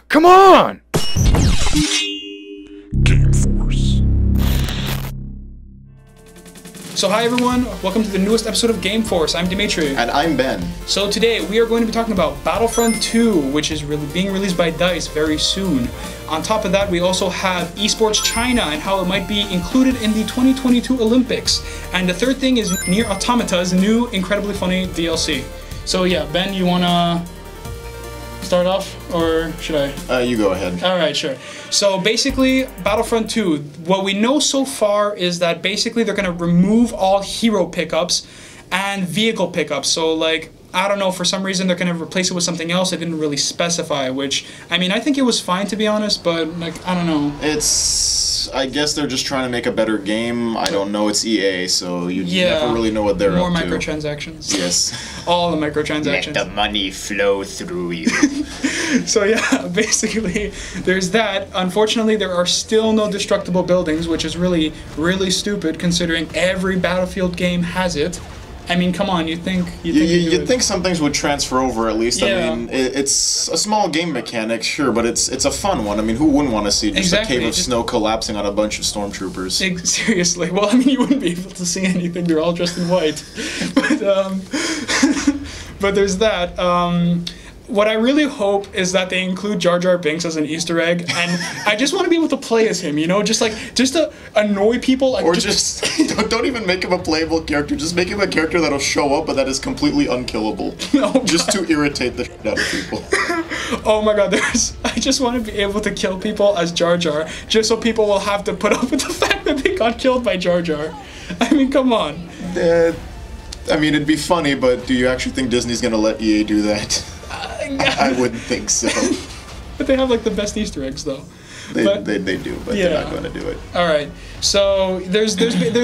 Come on! Gameforce. So hi everyone, welcome to the newest episode of Gameforce. I'm Dimitri. And I'm Ben. So today we are going to be talking about Battlefront 2, which is being released by DICE very soon. On top of that, we also have esports China and how it might be included in the 2022 Olympics. And the third thing is Nier Automata's new incredibly funny DLC. So yeah, Ben, you wanna start off, or should I? You go ahead. Alright, sure. So basically, Battlefront 2, what we know so far is that basically they're going to remove all hero pickups and vehicle pickups. So like, I don't know, for some reason they're going to replace it with something else. They didn't really specify, which, I mean, I think it was fine to be honest, but like, I don't know. I guess they're just trying to make a better game. I don't know, it's EA, so you never really know what they're More up to. microtransactions. Yes. All the microtransactions. Let the money flow through you. So yeah, basically, there's that. Unfortunately, there are still no destructible buildings, which is really, really stupid considering every Battlefield game has it. I mean, come on, you'd think some things would transfer over at least. Yeah. I mean, it's a small game mechanic, sure, but it's a fun one. I mean, who wouldn't want to see just a cave of snow collapsing on a bunch of stormtroopers? Seriously, well, I mean, you wouldn't be able to see anything. They're all dressed in white. But but there's that. What I really hope is that they include Jar Jar Binks as an Easter egg, and I just want to be able to play as him, you know, just to annoy people. Like, or just don't even make him a playable character. Just make him a character that'll show up, but that is completely unkillable. Oh, just to irritate the shit out of people. Oh my God, I just want to be able to kill people as Jar Jar, just so people will have to put up with the fact that they got killed by Jar Jar. I mean, come on. I mean, it'd be funny, but do you actually think Disney's gonna let EA do that? I wouldn't think so. But they have like the best Easter eggs though. They do, but yeah. They're not going to do it. All right, so there's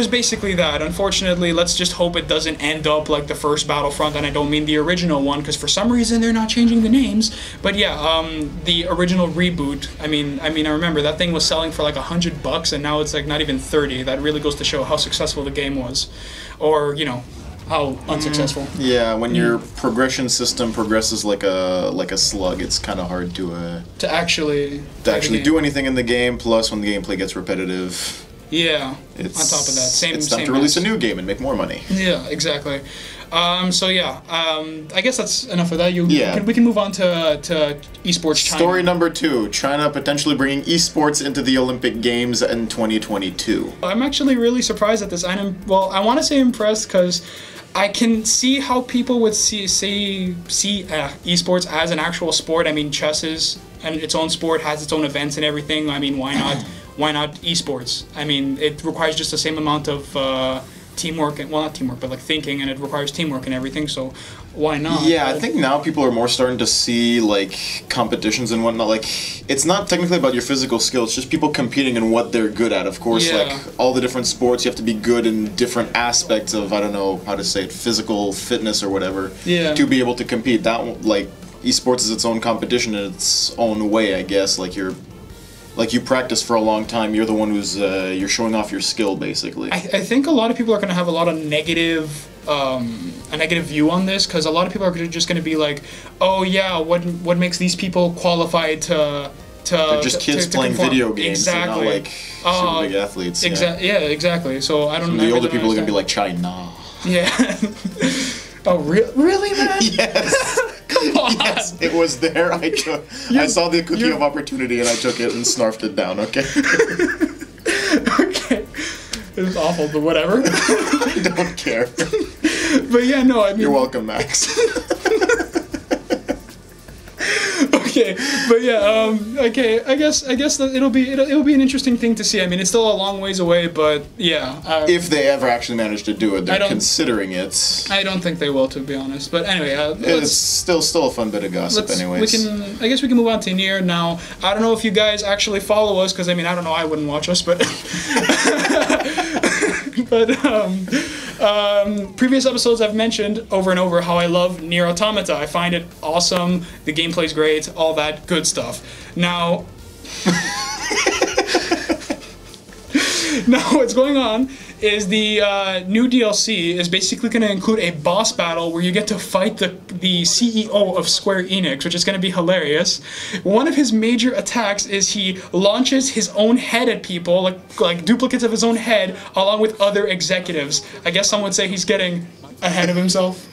basically that. Unfortunately, let's just hope it doesn't end up like the first Battlefront, and I don't mean the original one, because for some reason they're not changing the names. But yeah, the original reboot. I mean, I remember that thing was selling for like $100, and now it's like not even 30. That really goes to show how successful the game was, or you know, how unsuccessful. Yeah, when your progression system progresses like a slug, it's kind of hard to actually do anything in the game. Plus, when the gameplay gets repetitive, yeah, it's, on top of that, it's time to release a new game and make more money. Yeah, exactly. So yeah, I guess that's enough of that. We can move on to esports China. Story number 2: China potentially bringing esports into the Olympic Games in 2022. I'm actually really surprised at this. I want to say impressed because I can see how people would see esports as an actual sport. I mean, chess is its own sport, has its own events and everything. I mean, why not? Why not esports? I mean, it requires just the same amount of teamwork, and well, not teamwork, but like thinking, and it requires teamwork and everything. So why not? Yeah, I think now people are more starting to see like competitions and whatnot. Like, it's not technically about your physical skill; it's just people competing in what they're good at. Of course, yeah. Like all the different sports, you have to be good in different aspects of, I don't know how to say it, physical fitness or whatever. Yeah. To be able to compete, that like esports is its own competition in its own way, I guess. Like you practice for a long time, you're the one who's you're showing off your skill, basically. I think a lot of people are going to have a lot of negative view on this, because a lot of people are just going to be like, oh yeah, what makes these people qualified to they're just kids playing video games. Exactly. They're not like super big athletes. Yeah, exactly. So I don't know. The older people are going to be like, China. Yeah. Oh, really, man? Yes. Come on. Yes, it was there. I saw the cookie of opportunity and I took it and snarfed it down, okay? Okay. It was awful, but whatever. I don't care. But yeah, no, I mean... You're welcome, Max. Okay, but yeah, okay. I guess that it'll be an interesting thing to see. I mean, it's still a long ways away, but yeah. If they ever actually manage to do it, they're considering it. I don't think they will, to be honest. But anyway, it's still a fun bit of gossip, anyways. I guess we can move on to Nier now. I don't know if you guys actually follow us, because I mean, I don't know. I wouldn't watch us, but. But previous episodes I've mentioned over and over how I love Nier Automata. I find it awesome, the gameplay's great, all that good stuff. Now, what's going on is the new DLC is basically going to include a boss battle where you get to fight the CEO of Square Enix, which is going to be hilarious. One of his major attacks is he launches his own head at people, like duplicates of his own head, along with other executives. I guess some would say he's getting ahead of himself.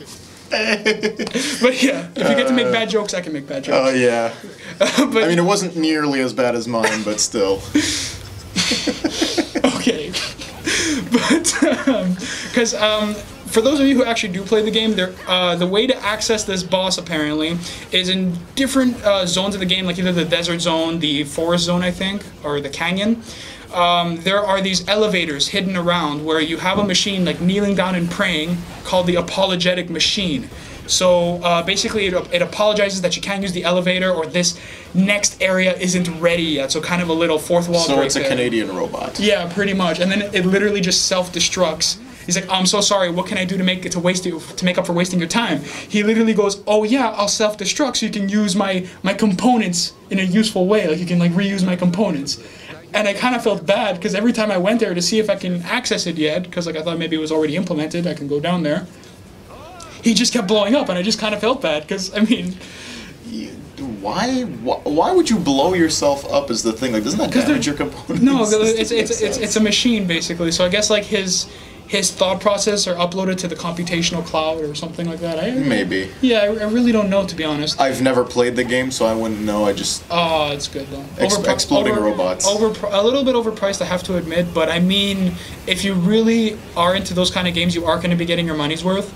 But yeah, if you get to make bad jokes, I can make bad jokes. Oh yeah. But, I mean, it wasn't nearly as bad as mine, but still. Okay. But, because for those of you who actually do play the game, the way to access this boss apparently is in different zones of the game, like either the desert zone, the forest zone, I think, or the canyon. There are these elevators hidden around where you have a machine like kneeling down and praying called the apologetic machine. So basically it apologizes that you can't use the elevator or this next area isn't ready yet. So kind of a little fourth wall break. So it's a Canadian robot. Yeah, pretty much. And then it literally just self-destructs. He's like, I'm so sorry, what can I do to make up for wasting your time? He literally goes, oh yeah, I'll self-destruct so you can use my components in a useful way. Like you can like reuse my components. And I kind of felt bad because every time I went there to see if I can access it yet, because like I thought maybe it was already implemented, I can go down there. He just kept blowing up, and I just kind of felt bad because I mean, why would you blow yourself up? Is the thing like doesn't that damage your components? No, it's a machine basically. So I guess like his thought process are uploaded to the computational cloud or something like that. Maybe. Yeah, I really don't know, to be honest. I've never played the game, so I wouldn't know. I just... Oh, it's good, though. Exploding robots. A little bit overpriced, I have to admit, but I mean, if you really are into those kind of games, you are going to be getting your money's worth.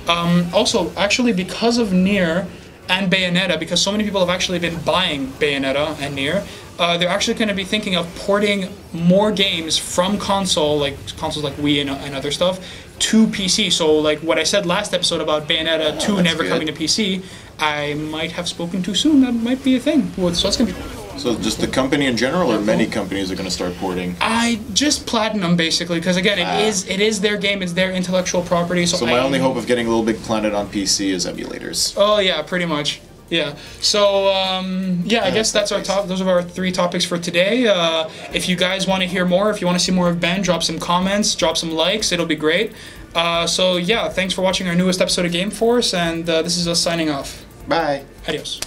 Also, actually, because of Nier and Bayonetta, because so many people have actually been buying Bayonetta and Nier, they're actually going to be thinking of porting more games from consoles like Wii and other stuff to PC. So like what I said last episode about Bayonetta 2 never coming to PC, I might have spoken too soon. That might be a thing. So it's going to be... So just the company in general, or many companies are going to start porting? Just Platinum, basically, because again, it is their game, it's their intellectual property. So my only hope of getting Little Big Planet on PC is emulators. Oh yeah, pretty much. Yeah. So yeah, I guess that's our top. Those are our 3 topics for today. If you guys want to hear more, if you want to see more of Ben, drop some comments, drop some likes. It'll be great. So yeah, thanks for watching our newest episode of Gameforce, and this is us signing off. Bye. Adios.